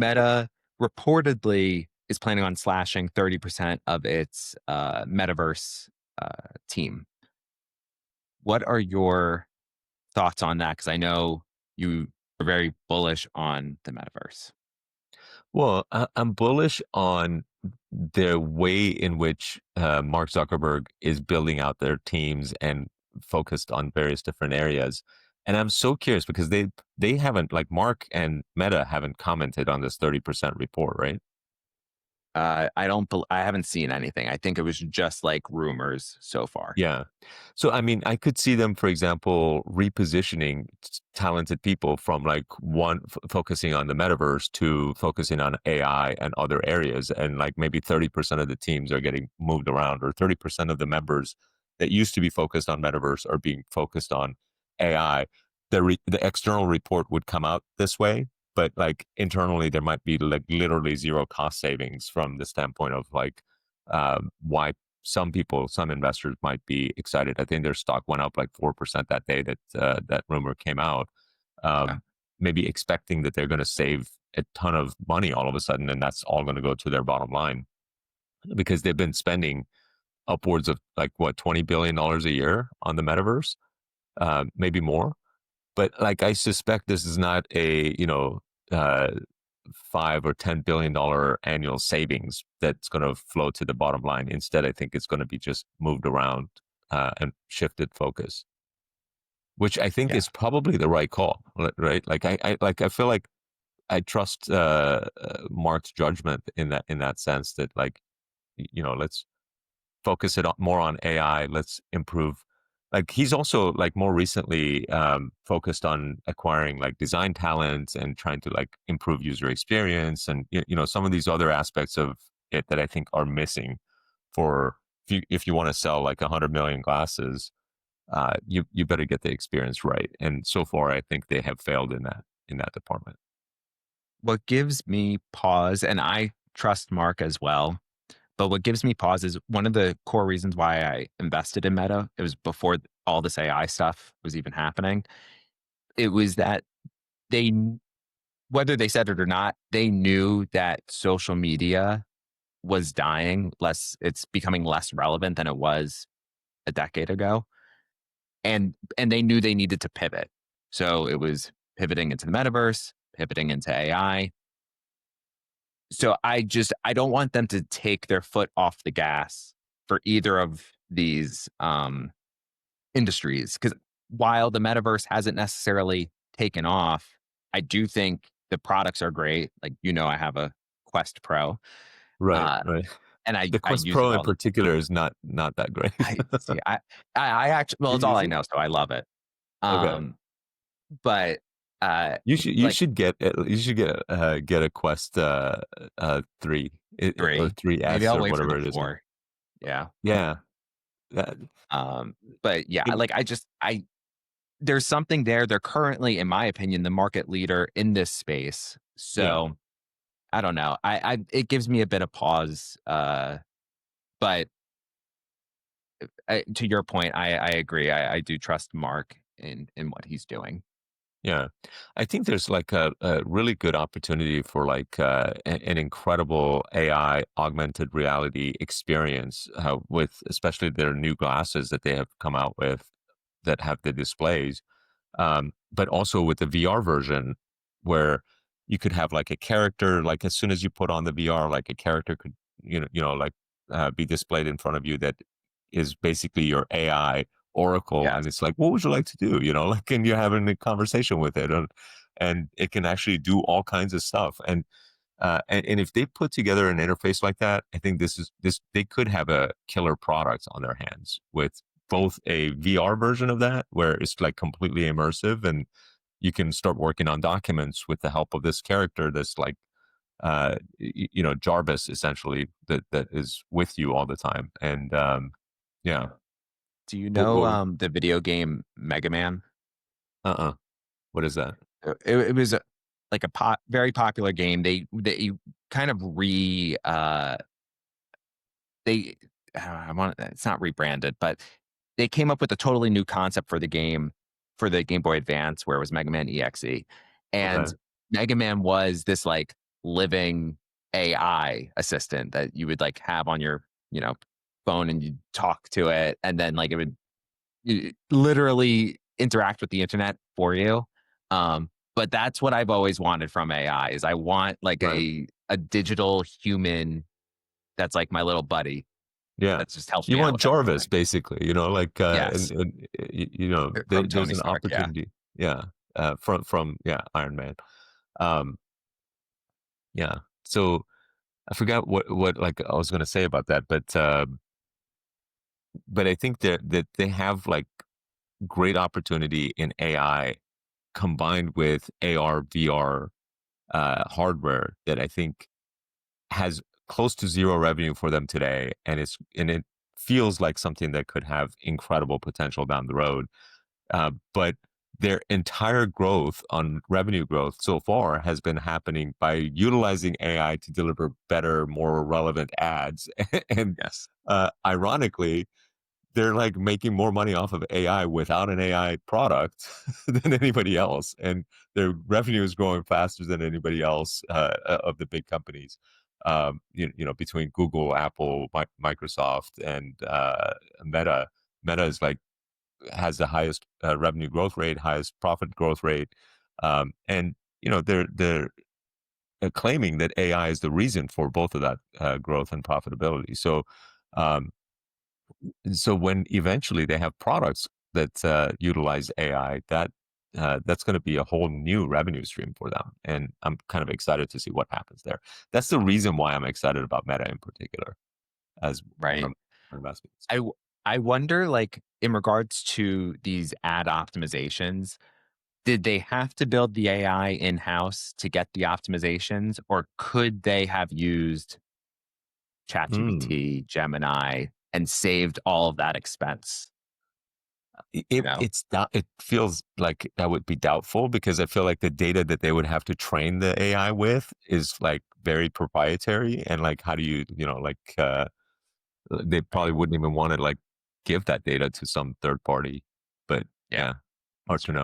Meta reportedly is planning on slashing 30% of its metaverse team. What are your thoughts on that? Because I know you are very bullish on the metaverse. Well, I'm bullish on the way in which Mark Zuckerberg is building out their teams and focused on various different areas. And I'm so curious because they haven't, like, Mark and Meta haven't commented on this 30% report, right? I don't. I haven't seen anything. I think it was just like rumors so far. Yeah. So, I mean, I could see them, for example, repositioning talented people from like focusing on the metaverse to focusing on AI and other areas. And like maybe 30% of the teams are getting moved around, or 30% of the members that used to be focused on metaverse are being focused on AI. The external report would come out this way, but like internally, there might be like literally zero cost savings from the standpoint of like, why some investors might be excited. I think their stock went up like 4% that day that that rumor came out. Yeah. Um, Maybe expecting that they're going to save a ton of money all of a sudden, and that's all going to go to their bottom line because they've been spending upwards of like what $20 billion a year on the metaverse, maybe more. But like I suspect this is not a uh, $5 or $10 billion annual savings that's going to flow to the bottom line. Instead, I think it's going to be just moved around and shifted focus, which I think Yeah. is probably the right call, right? I feel like I trust Mark's judgment in that sense that like let's focus more on AI. Let's improve. Like he's also like more recently focused on acquiring like design talent and trying to like improve user experience and some of these other aspects of it that I think are missing for if you want to sell like 100 million glasses, you better get the experience right. And so far, I think they have failed in that department. What gives me pause, and I trust Mark as well, but what gives me pause is one of the core reasons why I invested in Meta. It was before all this AI stuff was even happening. It was that they, whether they said it or not, they knew that social media was dying less. It's becoming less relevant than it was a decade ago. And they knew they needed to pivot. So it was pivoting into the metaverse, pivoting into AI. So I don't want them to take their foot off the gas for either of these industries, because while the metaverse hasn't necessarily taken off, I do think the products are great. Like, I have a Quest Pro, Right, uh, right. and The I Quest use it Pro in all the particular is not that great. I see. I actually, well, You it's all use I it? know, so I love it. Okay. Um, but You like should get a Quest 3 or 3, maybe 3S I'll or wait for the whatever it is now. 4. Yeah. Yeah. That, But yeah, it, I there's something there. They're currently, in my opinion, the market leader in this space. yeah. So I don't know. I it gives me a bit of pause. But to your point, I agree. I do trust Mark in what he's doing. Yeah. I think there's like a really good opportunity for like an incredible AI augmented reality experience with especially their new glasses that they have come out with that have the displays. But also with the VR version where you could have like a character, like as soon as you put on the VR, like a character could, like be displayed in front of you that is basically your AI oracle. Yes. And it's like, what would you like to do? Like, and you're having a conversation with it and it can actually do all kinds of stuff. And if they put together an interface like that, I think they could have a killer product on their hands with both a VR version of that, where it's like completely immersive and you can start working on documents with the help of this character that's like, Jarvis essentially that is with you all the time. And, yeah, Do you what, know what, the video game Mega Man? uh-uh, what is that? It was like a very popular game. They kind of they I want it's not rebranded, but they came up with a totally new concept for the game for the Game Boy Advance, where it was Mega Man EXE, Okay. and Mega Man was this like living AI assistant that you would like have on your, you know, phone and you talk to it and then like it would literally interact with the internet for you. But that's what I've always wanted from AI is I want like Right. a digital human that's like my little buddy Yeah. that just helps You me out want with Jarvis, everything. basically, like, Yes, from there's Tony an Stark. Yeah, opportunity. Yeah. Yeah, Iron Man. Um, yeah. So I forgot what like I was going to say about that, but I think that they have like great opportunity in AI combined with AR, VR hardware that I think has close to zero revenue for them today, and it feels like something that could have incredible potential down the road. But their entire growth on revenue growth so far has been happening by utilizing AI to deliver better, more relevant ads. And yes, ironically, they're like making more money off of AI without an AI product than anybody else, and their revenue is growing faster than anybody else of the big companies. Between Google, Apple, Microsoft, and Meta. Meta is like has the highest revenue growth rate, highest profit growth rate, and they're claiming that AI is the reason for both of that growth and profitability. Um, so when eventually they have products that utilize AI, that's going to be a whole new revenue stream for them, and I'm kind of excited to see what happens there. That's the reason why I'm excited about Meta in particular as one right. of my investments. I w- I wonder like in regards to these ad optimizations, did they have to build the AI in house to get the optimizations, or could they have used Hmm. ChatGPT, Gemini, and saved all of that expense? You know? It feels like that would be doubtful because I feel like the data that they would have to train the AI with is like very proprietary, and like how do they Right. probably wouldn't even want to like give that data to some third party. But Yeah. yeah, hard That's to true. know.